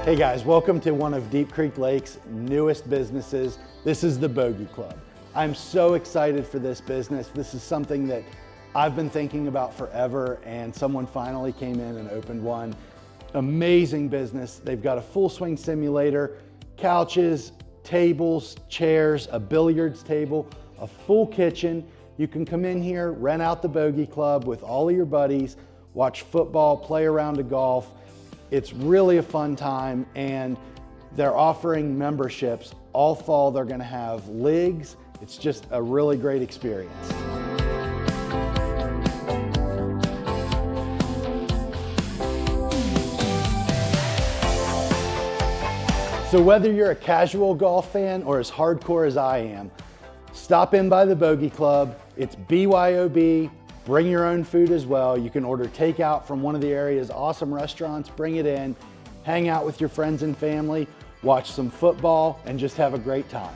Hey guys, welcome to one of Deep Creek Lake's newest businesses. This is the Bogey Club. I'm so excited for this business. This is something that I've been thinking about forever, and someone finally came in and opened one. Amazing business. They've got a full swing simulator, couches, tables, chairs, a billiards table, a full kitchen. You can come in here, rent out the Bogey Club with all of your buddies, watch football, play around a golf. It's really a fun time, and they're offering memberships. All fall they're gonna have leagues. It's just a really great experience. So whether you're a casual golf fan or as hardcore as I am, stop in by the Bogey Club. It's BYOB. Bring your own food as well. You can order takeout from one of the area's awesome restaurants, bring it in, hang out with your friends and family, watch some football, and just have a great time.